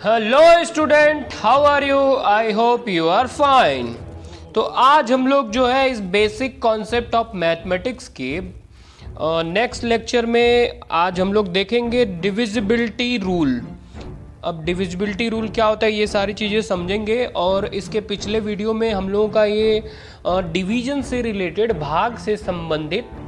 Hello student, how are you? I hope you are fine. तो आज हम लोग जो है इस बेसिक कॉन्सेप्ट ऑफ मैथमेटिक्स के नेक्स्ट लेक्चर में आज हम लोग देखेंगे डिविजिबिलिटी रूल। अब डिविजिबिलिटी रूल क्या होता है ये सारी चीज़ें समझेंगे। और इसके पिछले वीडियो में हम लोगों का ये डिवीजन से रिलेटेड, भाग से संबंधित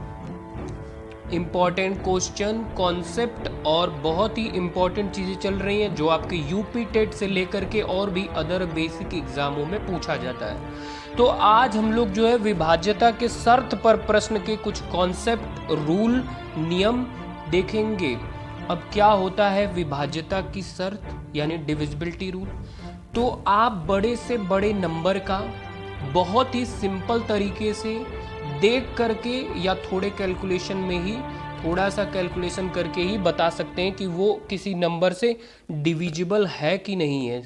इम्पॉर्टेंट क्वेश्चन, कॉन्सेप्ट और बहुत ही इम्पॉर्टेंट चीज़ें चल रही हैं जो आपके यूपी टेट से लेकर के और भी अदर बेसिक एग्जामों में पूछा जाता है। तो आज हम लोग जो है विभाज्यता के शर्त पर प्रश्न के कुछ कॉन्सेप्ट, रूल, नियम देखेंगे। अब क्या होता है विभाज्यता की शर्त यानी डिविजिबिलिटी रूल? तो आप बड़े से बड़े नंबर का बहुत ही सिंपल तरीके से देख करके या थोड़े कैलकुलेशन में ही, थोड़ा सा कैलकुलेशन करके ही बता सकते हैं कि वो किसी नंबर से डिविजिबल है कि नहीं है,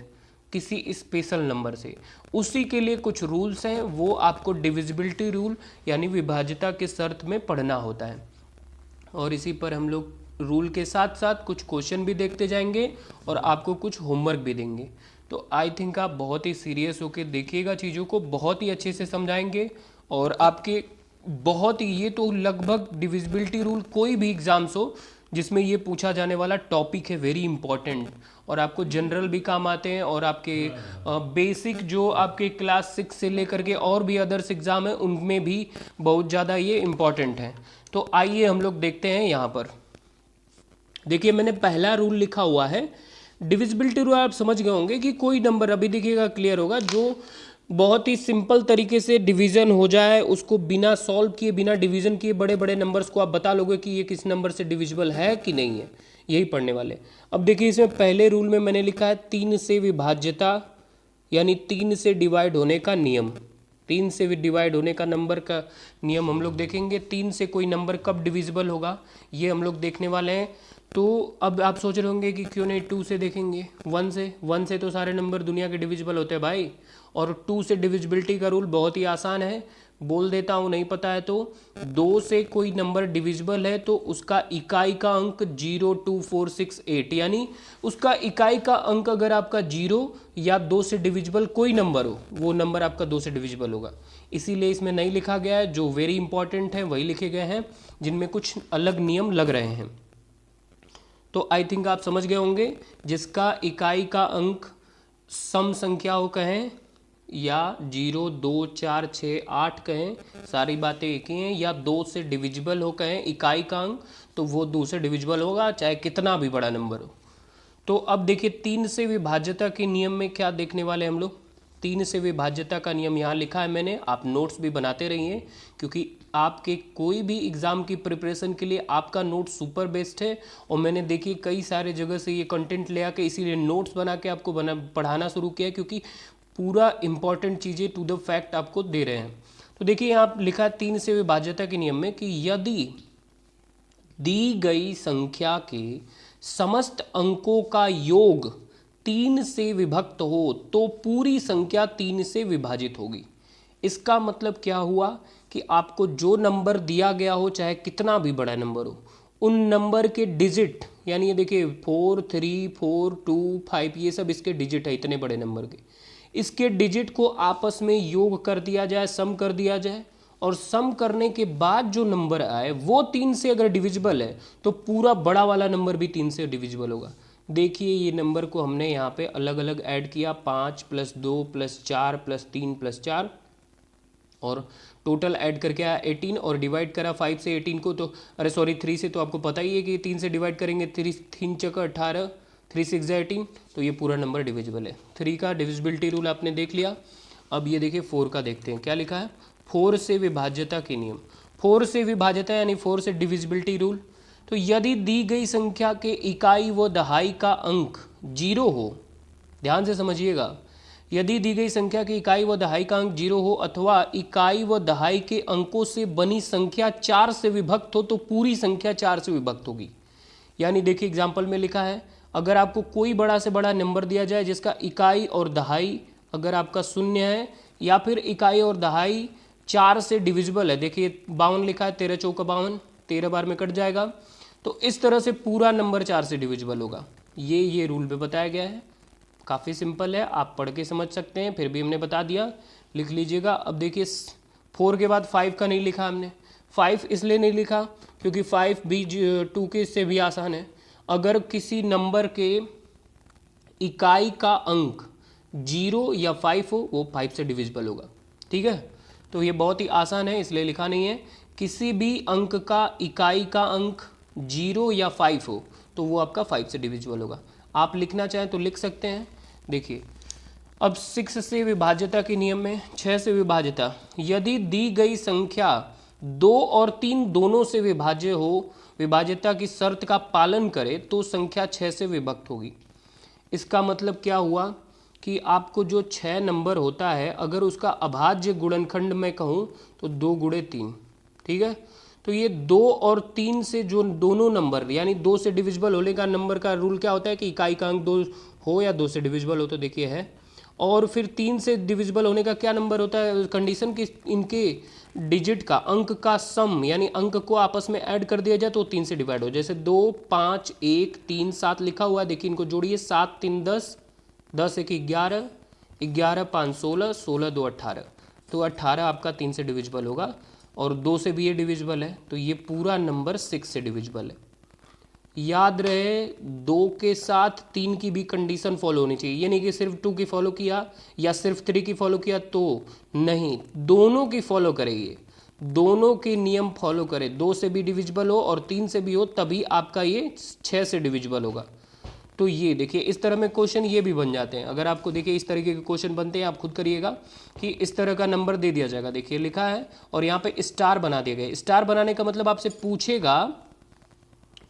किसी स्पेशल नंबर से। उसी के लिए कुछ रूल्स हैं, वो आपको डिविजिबिलिटी रूल यानी विभाज्यता के शर्त में पढ़ना होता है। और इसी पर हम लोग रूल के साथ साथ कुछ क्वेश्चन भी देखते जाएंगे और आपको कुछ होमवर्क भी देंगे। तो आई थिंक आप बहुत ही सीरियस होकर देखिएगा, चीज़ों को बहुत ही अच्छे से समझाएंगे। और आपके बहुत ही, ये तो लगभग डिविजिबिलिटी रूल कोई भी एग्जाम्स हो जिसमें ये पूछा जाने वाला टॉपिक है, वेरी इंपॉर्टेंट। और आपको जनरल भी काम आते हैं और आपके बेसिक जो आपके क्लास 6 से लेकर के और भी अदर्स एग्ज़ाम है उनमें भी बहुत ज़्यादा ये इम्पॉर्टेंट है। तो आइए हम लोग देखते हैं। यहाँ पर देखिए मैंने पहला रूल लिखा हुआ है डिविजिबिलिटी रूल। आप समझ गए होंगे कि कोई नंबर, अभी देखिएगा क्लियर होगा, जो बहुत ही सिंपल तरीके से डिवीजन हो जाए, उसको बिना सॉल्व किए, बिना डिवीजन किए बड़े बड़े नंबर्स को आप बता लोगे कि ये किस नंबर से डिविजिबल है कि नहीं है, यही पढ़ने वाले। अब देखिए इसमें पहले रूल में मैंने लिखा है 3 से विभाज्यता यानी 3 से डिवाइड होने का नियम। 3 से डिवाइड होने का नंबर का नियम हम लोग देखेंगे। 3 से कोई नंबर कब डिविजिबल होगा ये हम लोग देखने वाले हैं। तो अब आप सोच रहे होंगे कि क्यों नहीं 2 से देखेंगे, 1 से तो सारे नंबर दुनिया के डिविजिबल होते हैं भाई। और 2 से डिविजिबिलिटी का रूल बहुत ही आसान है, बोल देता हूँ, नहीं पता है तो। 2 से कोई नंबर डिविजिबल है तो उसका इकाई का अंक 0, 2, 4, 6, 8 यानी उसका इकाई का अंक अगर आपका 0 या 2 से डिविजिबल कोई नंबर हो, वो नंबर आपका 2 से डिविजिबल होगा। इसीलिए इसमें नहीं लिखा गया है, जो वेरी इंपॉर्टेंट है वही लिखे गए हैं, जिनमें कुछ अलग नियम लग रहे हैं। तो आई थिंक आप समझ गए होंगे, जिसका इकाई का अंक सम संख्या हो कहें या 0, 2, 4, 6, 8 कहें, सारी बातें एक ही हैं, या 2 से डिविजिबल हो कहें इकाई का अंक, तो वो 2 से डिविजिबल होगा चाहे कितना भी बड़ा नंबर हो। तो अब देखिए 3 से विभाज्यता के नियम में क्या देखने वाले हम लोग। 3 से विभाज्यता का नियम यहाँ लिखा है मैंने, आप नोट्स भी बनाते रहिए क्योंकि आपके कोई भी एग्ज़ाम की प्रिपरेशन के लिए आपका नोट सुपर बेस्ट है। और मैंने देखिए कई सारे जगह से ये कंटेंट ले आके इसीलिए नोट्स बना के आपको पढ़ाना शुरू किया, क्योंकि पूरा इंपॉर्टेंट चीज़ें टू द फैक्ट आपको दे रहे हैं। तो देखिए यहाँ लिखा है 3 से विभाज्यता के नियम में कि यदि दी गई संख्या के समस्त अंकों का योग 3 से विभक्त हो तो पूरी संख्या 3 से विभाजित होगी। इसका मतलब क्या हुआ कि आपको जो नंबर दिया गया हो, चाहे कितना भी बड़ा नंबर हो, उन नंबर के डिजिट, यानी ये देखिए 4, 3, 4, 2, 5, ये सब इसके डिजिट है, इतने बड़े नंबर के, इसके डिजिट को आपस में योग कर दिया जाए, सम कर दिया जाए। और सम करने के बाद जो नंबर आए वो 3 से अगर डिविजिबल है तो पूरा बड़ा वाला नंबर भी 3 से डिविजिबल होगा। देखिए ये नंबर को हमने यहाँ पे अलग अलग ऐड किया, 5 + 2 + 4 + 3 + 4, और टोटल ऐड करके आया 18, और डिवाइड करा 5 से 18 को, तो अरे सॉरी 3 से, तो आपको पता ही है कि 3 से डिवाइड करेंगे, 3 चक्कर 18, 3 6 18, तो ये पूरा नंबर डिविजिबल है। 3 का डिविजिबिलिटी रूल आपने देख लिया। अब ये देखिए 4 का देखते हैं क्या लिखा है। 4 से विभाज्यता के नियम। 4 से विभाज्यता यानी 4 से डिविजिबिलिटी रूल। तो यदि दी गई संख्या के इकाई व दहाई का अंक 0 हो, ध्यान से समझिएगा, यदि दी गई संख्या की इकाई व दहाई का अंक 0 हो अथवा इकाई व दहाई के अंकों से बनी संख्या 4 से विभक्त हो तो पूरी संख्या 4 से विभक्त होगी। यानी देखिए एग्जाम्पल में लिखा है, अगर आपको कोई बड़ा से बड़ा नंबर दिया जाए जिसका इकाई और दहाई अगर आपका 0 है, या फिर इकाई और दहाई 4 से डिविजिबल है, देखिए 52 लिखा है, 13 चौका 52, 13 बार में कट जाएगा, तो इस तरह से पूरा नंबर 4 से डिविजिबल होगा। ये रूल में बताया गया है। काफ़ी सिंपल है, आप पढ़ के समझ सकते हैं, फिर भी हमने बता दिया, लिख लीजिएगा। अब देखिए 4 के बाद 5 का नहीं लिखा हमने। 5 इसलिए नहीं लिखा क्योंकि 5 भी 2 के से भी आसान है। अगर किसी नंबर के इकाई का अंक 0 या 5 हो, वो 5 से डिविजिबल होगा। ठीक है, तो ये बहुत ही आसान है, इसलिए लिखा नहीं है। किसी भी अंक का इकाई का अंक 0 या 5 हो तो वो आपका 5 से डिविजिबल होगा। आप लिखना चाहें तो लिख सकते हैं। देखिए अब 6 से विभाज्यता के नियम में 6 से विभाज्यता, यदि दी गई संख्या 2 और 3 दोनों से विभाज्य हो, विभाज्यता की शर्त का पालन करे तो संख्या 6 से विभक्त होगी। इसका मतलब क्या हुआ कि आपको जो 6 नंबर होता है, अगर उसका अभाज्य गुणनखंड मैं कहूँ तो 2 गुणे 3, ठीक है। तो ये 2 और 3 से जो दोनों नंबर, यानी 2 से डिविजिबल होने का नंबर का रूल क्या होता है कि इकाई का अंक 2 हो या 2 से डिविजिबल हो, तो देखिए है। और फिर 3 से डिविजिबल होने का क्या नंबर होता है, कंडीशन की इनके डिजिट का अंक का सम, यानी अंक को आपस में ऐड कर दिया जाए तो 3 से डिवाइड हो। जैसे 2 5 1 3 7 लिखा हुआ है, देखिए इनको जोड़िए, 7 3 10, 10 1 11, 11 5 16, 16 2 18, तो 18 आपका 3 से डिविजिबल होगा। और 2 से भी ये डिविजिबल है, तो ये पूरा नंबर 6 से डिविजिबल है। याद रहे 2 के साथ 3 की भी कंडीशन फॉलो होनी चाहिए, ये नहीं कि सिर्फ 2 की फॉलो किया या सिर्फ 3 की फॉलो किया, तो नहीं, दोनों की फॉलो करेंगे, दोनों के नियम फॉलो करें। 2 से भी डिविजिबल हो और 3 से भी हो, तभी आपका ये 6 से डिविजिबल होगा। तो ये देखिए इस तरह में क्वेश्चन ये भी बन जाते हैं। अगर आपको देखिए इस तरीके के क्वेश्चन बनते हैं, आप खुद करिएगा कि इस तरह का नंबर दे दिया जाएगा, देखिए लिखा है और यहाँ पे स्टार बना दिया गया। स्टार बनाने का मतलब आपसे पूछेगा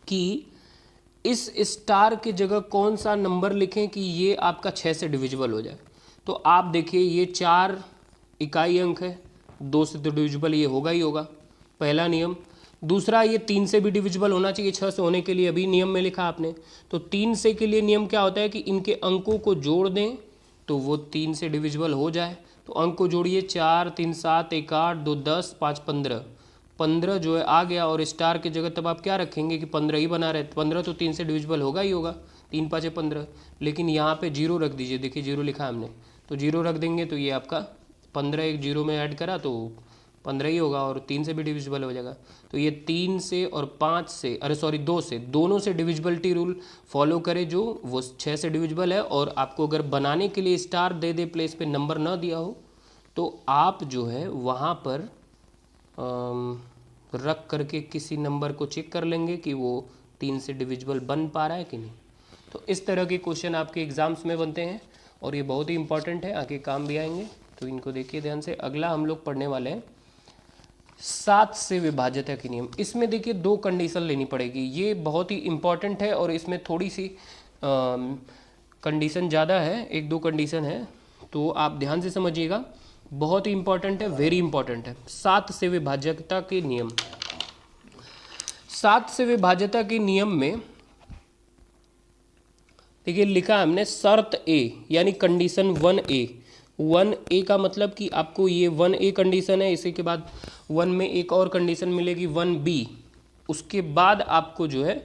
कि इस स्टार की जगह कौन सा नंबर लिखें कि ये आपका 6 से डिविजिबल हो जाए। तो आप देखिए ये 4 इकाई अंक है, 2 से तो डिविजिबल ये होगा ही होगा, पहला नियम। दूसरा, ये 3 से भी डिविजिबल होना चाहिए 6 से होने के लिए, अभी नियम में लिखा आपने। तो 3 से के लिए नियम क्या होता है कि इनके अंकों को जोड़ दें तो वो 3 से डिविजिबल हो जाए। तो अंक को जोड़िए, 4 3 7 1 8 2 10 5 15, 15 जो है आ गया। और स्टार की जगह तब आप क्या रखेंगे कि 15 ही बना रहे, 15 तो 3 से डिविजिबल होगा ही होगा, 3 5 15। लेकिन यहाँ पे 0 रख दीजिए, देखिए 0 लिखा है हमने, तो 0 रख देंगे तो ये आपका 15 एक 0 में ऐड करा तो 15 ही होगा और 3 से भी डिविजिबल हो जाएगा। तो ये 3 से और 5 से, अरे सॉरी 2 से, दोनों से डिविजिबिलिटी रूल फॉलो करे जो वो 6 से डिविजिबल है। और आपको अगर बनाने के लिए स्टार दे दे, प्लेस पे नंबर ना दिया हो, तो आप जो है वहाँ पर रख करके किसी नंबर को चेक कर लेंगे कि वो 3 से डिविजिबल बन पा रहा है कि नहीं। तो इस तरह के क्वेश्चन आपके एग्जाम्स में बनते हैं और ये बहुत ही इंपॉर्टेंट है, आगे काम भी आएंगे। तो इनको देखिए ध्यान से। अगला हम लोग पढ़ने वाले हैं 7 से विभाज्यता के नियम। इसमें देखिए 2 कंडीशन लेनी पड़ेगी, ये बहुत ही इंपॉर्टेंट है और इसमें थोड़ी सी कंडीशन ज़्यादा है, 1-2 कंडीशन है, तो आप ध्यान से समझिएगा, बहुत ही इंपॉर्टेंट है, वेरी इंपॉर्टेंट है। 7 से विभाज्यता के नियम। 7 से विभाज्यता के नियम में देखिए लिखा है हमने शर्त ए, यानी कंडीशन 1A। 1A का मतलब कि आपको ये 1A कंडीशन है, इसी के बाद 1 में एक और कंडीशन मिलेगी 1B, उसके बाद आपको जो है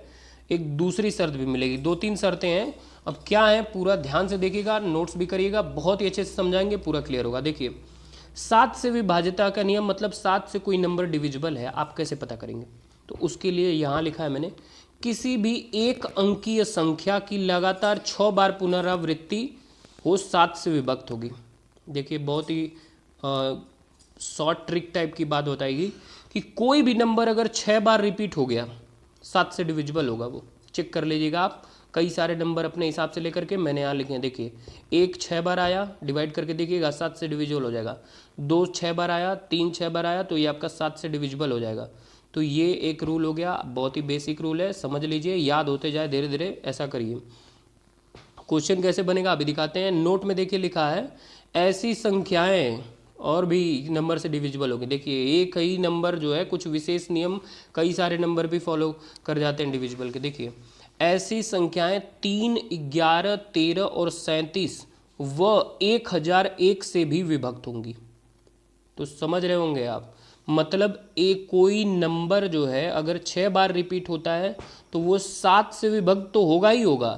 एक दूसरी शर्त भी मिलेगी। 2-3 शर्तें हैं। अब क्या है पूरा ध्यान से देखिएगा, नोट्स भी करिएगा, बहुत ही अच्छे से समझाएंगे, पूरा क्लियर होगा। देखिए 7 से विभाज्यता का नियम मतलब 7 से कोई नंबर डिविजिबल है, आप कैसे पता करेंगे? तो उसके लिए यहाँ लिखा है मैंने, किसी भी एक अंकीय संख्या की लगातार 6 बार पुनरावृत्ति हो 7 से विभक्त होगी। देखिए बहुत ही शॉर्ट ट्रिक टाइप की बात बताएगी कि कोई भी नंबर अगर 6 बार रिपीट हो गया 7 से डिविजिबल होगा वो। चेक कर लीजिएगा आप, कई सारे नंबर अपने हिसाब से लेकर के मैंने यहाँ लिखे हैं। देखिए 1 6 बार आया, डिवाइड करके देखिएगा 7 से डिविजिबल हो जाएगा। 2 6 बार आया, 3 6 बार आया, तो ये आपका 7 से डिविजिबल हो जाएगा। तो ये एक रूल हो गया, बहुत ही बेसिक रूल है, समझ लीजिए, याद होते जाए धीरे धीरे, ऐसा करिए। क्वेश्चन कैसे बनेगा अभी दिखाते हैं। नोट में देखिए लिखा है, ऐसी संख्याएं और भी नंबर से डिविजिबल होगी। देखिए एक ही नंबर जो है, कुछ विशेष नियम कई सारे नंबर भी फॉलो कर जाते हैं डिविजिबल के। देखिए ऐसी संख्याएं 3 11 13 और 37 व 1001 से भी विभक्त होंगी। तो समझ रहे होंगे आप, मतलब एक कोई नंबर जो है अगर 6 बार रिपीट होता है तो वो 7 से विभक्त तो होगा ही होगा,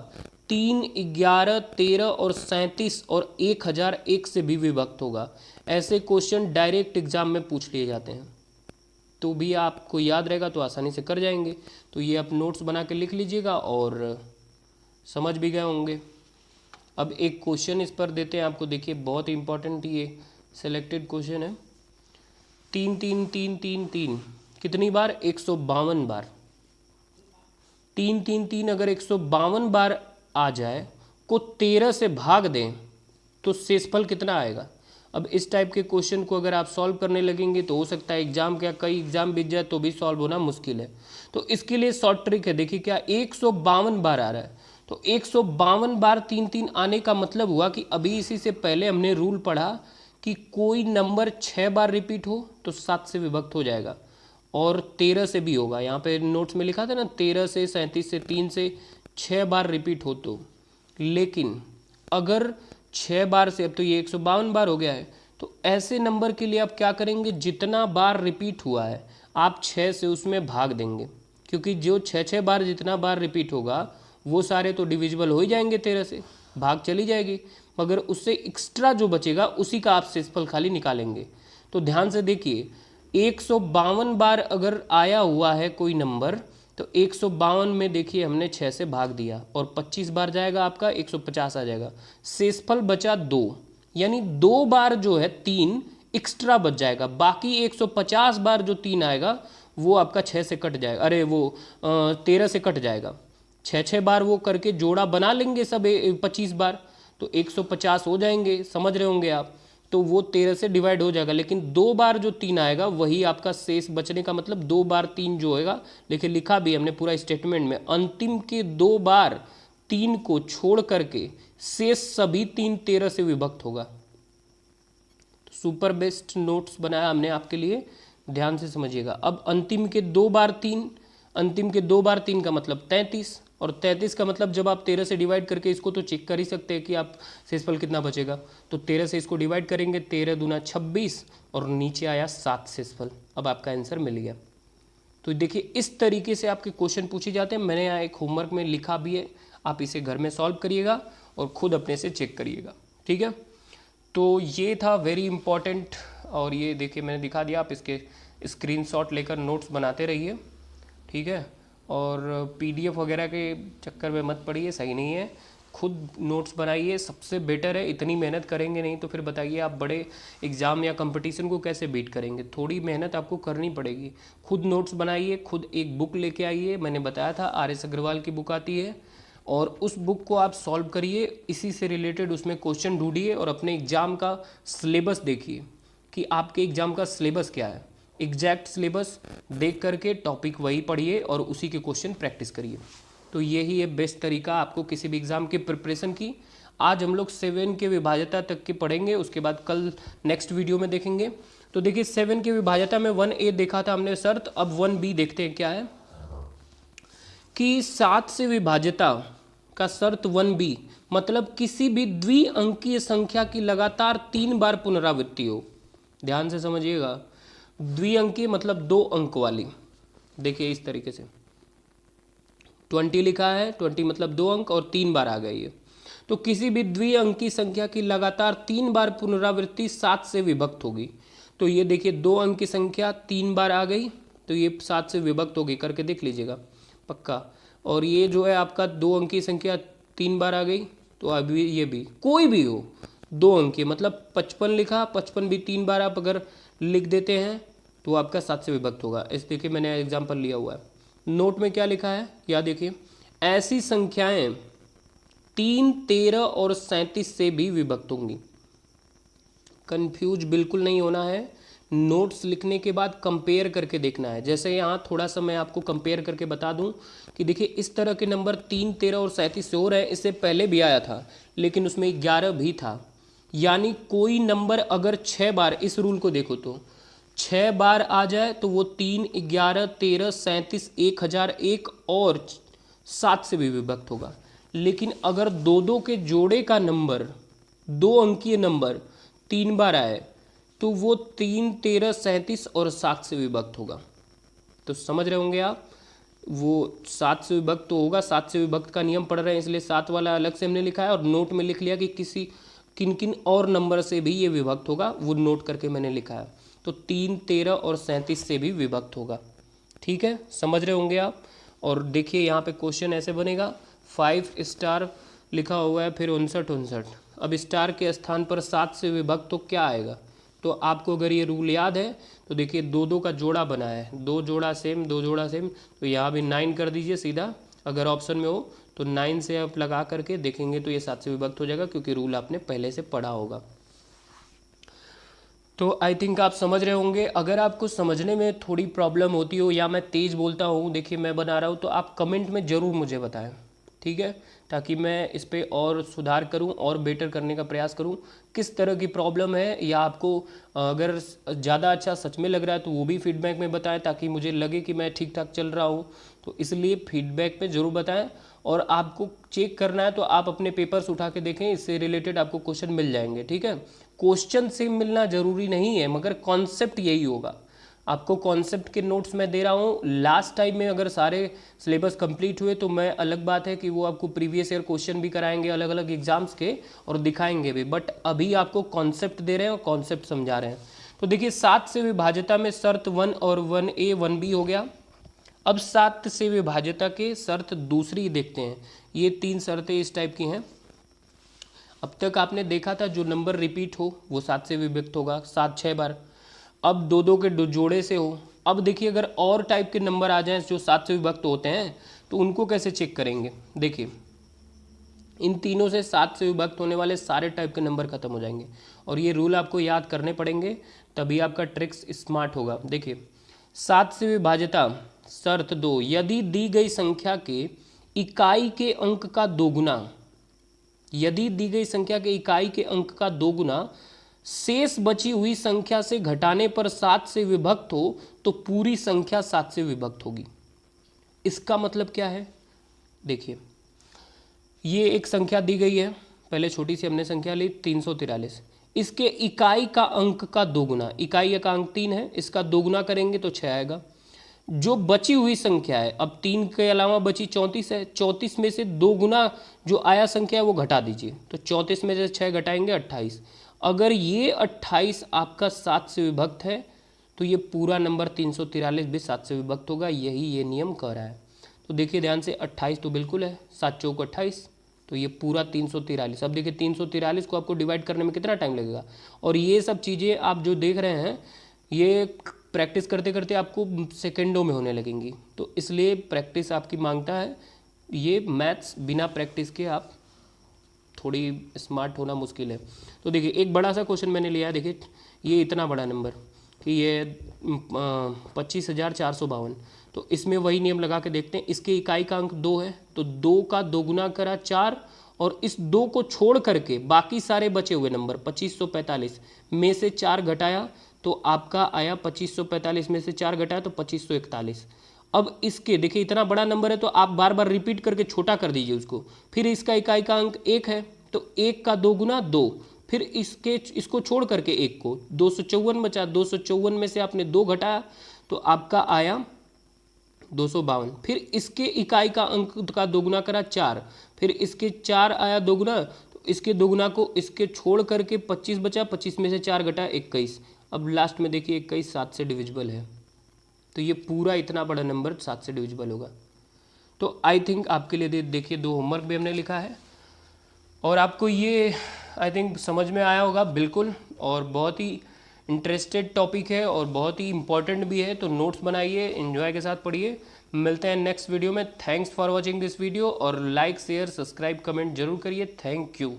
3, 11, 13 और 37 और 1001 से भी विभक्त होगा। ऐसे क्वेश्चन डायरेक्ट एग्जाम में पूछ लिए जाते हैं, तो भी आपको याद रहेगा तो आसानी से कर जाएंगे। तो ये आप नोट्स बना के लिख लीजिएगा और समझ भी गए होंगे। अब एक क्वेश्चन इस पर देते हैं आपको, देखिए बहुत इंपॉर्टेंट ये सेलेक्टेड क्वेश्चन है। 3 3 3 3 3 कितनी बार? 152 बार। 3 3 3 अगर 152 बार आ जाए को 13 से भाग दें तो शेषफल कितना आएगा? अब इस टाइप के क्वेश्चन को अगर आप सॉल्व करने लगेंगे तो हो सकता है एग्जाम क्या कई एग्जाम बीत जाए तो भी सॉल्व होना मुश्किल है। तो इसके लिए शॉर्ट ट्रिक है, देखिए क्या 152 बार आ रहा है, तो 152 बार 3 3 आने का मतलब हुआ कि अभी इसी से पहले हमने रूल पढ़ा कि कोई नंबर 6 बार रिपीट हो तो 7 से विभक्त हो जाएगा और 13 से भी होगा। यहाँ पे नोट्स में लिखा था ना 13 से 37 से 3 से 6 बार रिपीट हो तो, लेकिन अगर 6 बार से, अब तो ये 152 बार हो गया है, तो ऐसे नंबर के लिए आप क्या करेंगे, जितना बार रिपीट हुआ है आप 6 से उसमें भाग देंगे, क्योंकि जो 6 बार जितना बार रिपीट होगा वो सारे तो डिविजिबल हो ही जाएंगे 13 से, भाग चली जाएगी, मगर उससे एक्स्ट्रा जो बचेगा उसी का आप शेषफल खाली निकालेंगे। तो ध्यान से देखिए 152 बार अगर आया हुआ है कोई नंबर, तो 152 में देखिए हमने 6 से भाग दिया और 25 बार जाएगा आपका 150 आ जाएगा, शेषफल बचा 2, यानी 2 बार जो है 3 एक्स्ट्रा बच जाएगा, बाकी 150 बार जो 3 आएगा वो आपका 6 से कट जाएगा, अरे वो 13 से कट जाएगा। 6 बार वो करके जोड़ा बना लेंगे सब 25 बार, तो 150 हो जाएंगे, समझ रहे होंगे आप, तो वो 13 से डिवाइड हो जाएगा, लेकिन 2 बार जो 3 आएगा वही आपका शेष बचने का मतलब 2 बार 3 जो होएगा, लेकिन लिखा भी हमने पूरा स्टेटमेंट में, अंतिम के 2 बार 3 को छोड़ करके शेष सभी 3 13 से विभक्त होगा। तो सुपर बेस्ट नोट्स बनाया हमने आपके लिए, ध्यान से समझिएगा। अब अंतिम के 2 बार 3, अंतिम के 2 बार 3 का मतलब 33, और 33 का मतलब जब आप 13 से डिवाइड करके इसको तो चेक कर ही सकते हैं कि आप शेषफल कितना बचेगा, तो 13 से इसको डिवाइड करेंगे, 13 दूना 26 और नीचे आया 7 शेषफल। अब आपका आंसर मिल गया। तो देखिए इस तरीके से आपके क्वेश्चन पूछे जाते हैं, मैंने यहाँ एक होमवर्क में लिखा भी है, आप इसे घर में सॉल्व करिएगा और खुद अपने से चेक करिएगा, ठीक है। तो ये था वेरी इंपॉर्टेंट, और ये देखिए मैंने दिखा दिया, आप इसके स्क्रीनशॉट लेकर नोट्स बनाते रहिए, ठीक है। और पीडीएफ वगैरह के चक्कर में मत पड़िए, सही नहीं है, खुद नोट्स बनाइए, सबसे बेटर है। इतनी मेहनत करेंगे नहीं तो फिर बताइए आप बड़े एग्ज़ाम या कंपटीशन को कैसे बीट करेंगे, थोड़ी मेहनत आपको करनी पड़ेगी। खुद नोट्स बनाइए, खुद एक बुक लेके आइए, मैंने बताया था RS अग्रवाल की बुक आती है, और उस बुक को आप सॉल्व करिए, इसी से रिलेटेड उसमें क्वेश्चन ढूंढिए और अपने एग्ज़ाम का सिलेबस देखिए कि आपके एग्ज़ाम का सिलेबस क्या है, एग्जैक्ट सिलेबस देख करके टॉपिक वही पढ़िए और उसी के क्वेश्चन प्रैक्टिस करिए। तो यही है बेस्ट तरीका आपको किसी भी एग्ज़ाम की प्रिपरेशन की। आज हम लोग 7 के विभाज्यता तक के पढ़ेंगे, उसके बाद कल नेक्स्ट वीडियो में देखेंगे। तो देखिए 7 के विभाज्यता में 1A देखा था हमने शर्त, अब 1B देखते हैं क्या है कि 7 से विभाज्यता का शर्त 1B मतलब किसी भी द्विअंकीय संख्या की लगातार 3 बार पुनरावृत्ति हो। ध्यान से समझिएगा, द्विअंकीय मतलब 2 अंक वाली, देखिए इस तरीके से 20 लिखा है, 20 मतलब 2 अंक और 3 बार आ गई है। तो किसी भी द्विअंकी संख्या की लगातार 3 बार पुनरावृत्ति 7 से विभक्त होगी। तो ये देखिए 2 अंक की संख्या 3 बार आ गई, तो ये 7 से विभक्त होगी, करके देख लीजिएगा पक्का। और ये जो है आपका 2 अंक की संख्या 3 बार आ गई, तो अभी ये भी कोई भी हो 2 अंक की, मतलब 55 लिखा, 55 भी 3 बार आप अगर लिख देते हैं तो आपका 7 से विभक्त होगा। इस देखिए मैंने एग्जांपल लिया हुआ है, नोट में क्या लिखा है, या देखिए ऐसी संख्याएं 3, 13 और 37 से भी विभक्त होंगी। कंफ्यूज बिल्कुल नहीं होना है, नोट्स लिखने के बाद कंपेयर करके देखना है। जैसे यहाँ थोड़ा सा मैं आपको कंपेयर करके बता दूं कि देखिए इस तरह के नंबर 3, 13 और 37 से हो रहे हैं, इससे पहले भी आया था लेकिन उसमें 11 भी था। यानी कोई नंबर अगर 6 बार, इस रूल को देखो तो 6 बार आ जाए तो वो 3, 11, 13, 37, 1001 और 7 से भी विभक्त होगा। लेकिन अगर 2 के जोड़े का नंबर, 2 अंकीय नंबर 3 बार आए तो वो 3, 13, 37 और 7 से विभक्त होगा। तो समझ रहे होंगे आप, वो 7 से विभक्त तो होगा, 7 से विभक्त का नियम पढ़ रहे हैं इसलिए 7 वाला अलग से हमने लिखा है, और नोट में लिख लिया कि किन किन और नंबर से भी ये विभक्त होगा, वो नोट करके मैंने लिखा है। तो 3, 13 और 37 से भी विभक्त होगा। ठीक है, समझ रहे होंगे आप। और देखिए यहाँ पे क्वेश्चन ऐसे बनेगा, 5 स्टार लिखा हुआ है, फिर 59। अब स्टार के स्थान पर 7 से विभक्त तो क्या आएगा? तो आपको अगर ये रूल याद है तो देखिए 2 का जोड़ा बना है, 2 जोड़ा सेम, 2 जोड़ा सेम, तो यहाँ भी 9 कर दीजिए सीधा, अगर ऑप्शन में हो तो 9 से आप लगा करके देखेंगे तो ये 7 से विभक्त हो जाएगा, क्योंकि रूल आपने पहले से पढ़ा होगा। तो आई थिंक आप समझ रहे होंगे। अगर आपको समझने में थोड़ी प्रॉब्लम होती हो या मैं तेज़ बोलता हूँ, देखिए मैं बना रहा हूँ, तो आप कमेंट में ज़रूर मुझे बताएं, ठीक है, ताकि मैं इस पर और सुधार करूँ और बेटर करने का प्रयास करूँ। किस तरह की प्रॉब्लम है, या आपको अगर ज़्यादा अच्छा सच में लग रहा है तो वो भी फीडबैक में बताएं, ताकि मुझे लगे कि मैं ठीक ठाक चल रहा हूँ। तो इसलिए फीडबैक पे ज़रूर बताएं। और आपको चेक करना है तो आप अपने पेपर्स उठा के देखें, इससे रिलेटेड आपको क्वेश्चन मिल जाएंगे। ठीक है, क्वेश्चन से मिलना ज़रूरी नहीं है, मगर कॉन्सेप्ट यही होगा। आपको कॉन्सेप्ट के नोट्स मैं दे रहा हूँ। लास्ट टाइम में अगर सारे सिलेबस कंप्लीट हुए तो मैं, अलग बात है कि वो आपको प्रीवियस ईयर क्वेश्चन भी कराएंगे अलग अलग एग्जाम्स के, और दिखाएंगे भी, बट अभी आपको कॉन्सेप्ट दे रहे हैं और कॉन्सेप्ट समझा रहे हैं। तो देखिए 7 से विभाज्यता में शर्त 1 और 1A 1B हो गया। अब 7 से विभाज्यता के शर्त दूसरी देखते हैं। ये 3 शर्तें इस टाइप की हैं। अब तक आपने देखा था जो नंबर रिपीट हो वो 7 से विभक्त होगा, 7 6 बार। अब 2 के जोड़े से हो। अब देखिए अगर और टाइप के नंबर आ जाएं जो 7 से विभक्त होते हैं तो उनको कैसे चेक करेंगे। देखिए इन तीनों से 7 से विभक्त होने वाले सारे टाइप के नंबर खत्म हो जाएंगे, और ये रूल आपको याद करने पड़ेंगे, तभी आपका ट्रिक्स स्मार्ट होगा। देखिए 7 से विभाज्यता शर्त 2, यदि दी गई संख्या के इकाई के अंक का दोगुना, यदि दी गई संख्या के इकाई के अंक का दोगुना शेष बची हुई संख्या से घटाने पर 7 से विभक्त हो तो पूरी संख्या 7 से विभक्त होगी। इसका मतलब क्या है? देखिए ये एक संख्या दी गई है, पहले छोटी सी हमने संख्या ली 343, इसके इकाई का अंक का दोगुना, इकाई का अंक 3 है, इसका दोगुना करेंगे तो 6 आएगा। जो बची हुई संख्या है, अब 3 के अलावा बची 34 है, 34 में से 2 गुना जो आया संख्या है वो घटा दीजिए, तो 34 में से 6 घटाएंगे 28। अगर ये 28 आपका 7 से विभक्त है तो ये पूरा नंबर 343 भी 7 से विभक्त होगा, यही ये नियम कह रहा है। तो देखिए ध्यान से, 28 तो बिल्कुल है, 7 चौक 28, तो ये पूरा 343। अब देखिए 343 को आपको डिवाइड करने में कितना टाइम लगेगा, और ये सब चीज़ें आप जो देख रहे हैं ये प्रैक्टिस करते करते आपको सेकंडों में होने लगेंगी। तो इसलिए प्रैक्टिस आपकी मांगता है, ये मैथ्स बिना प्रैक्टिस के आप थोड़ी स्मार्ट होना मुश्किल है। तो देखिए एक बड़ा सा क्वेश्चन मैंने लिया है, देखिए ये इतना बड़ा नंबर कि ये 25,452, तो इसमें वही नियम लगा के देखते हैं। इसके इकाई का अंक 2 है, तो 2 का दोगुना करा 4, और इस 2 को छोड़ करके बाकी सारे बचे हुए नंबर 2545 में से 4 घटाया तो आपका आया 2545 में से 4 घटाया तो 2541। अब इसके देखिए इतना बड़ा नंबर है तो आप बार बार रिपीट करके छोटा कर दीजिए उसको। फिर इसका इकाई का अंक 1 है तो 1 का दोगुना 2, फिर इसको छोड़ करके 1 को 254 बचा, 254 में से आपने 2 घटाया तो आपका आया 252। फिर इसके इकाई का अंक का दोगुना करा 4, फिर इसके 4 आया दोगुना, तो इसके दोगुना को इसके छोड़ करके 25 बचा, 25 में से 4 घटाया 21। अब लास्ट में देखिए 21 7 से डिविजिबल है, तो ये पूरा इतना बड़ा नंबर 7 से डिविजिबल होगा। तो आई थिंक आपके लिए देखिए 2 होमवर्क भी हमने लिखा है, और आपको ये आई थिंक समझ में आया होगा बिल्कुल, और बहुत ही इंटरेस्टेड टॉपिक है और बहुत ही इंपॉर्टेंट भी है। तो नोट्स बनाइए, एंजॉय के साथ पढ़िए। मिलते हैं नेक्स्ट वीडियो में। Thanks for watching this video, और लाइक शेयर सब्सक्राइब कमेंट जरूर करिए। Thank you.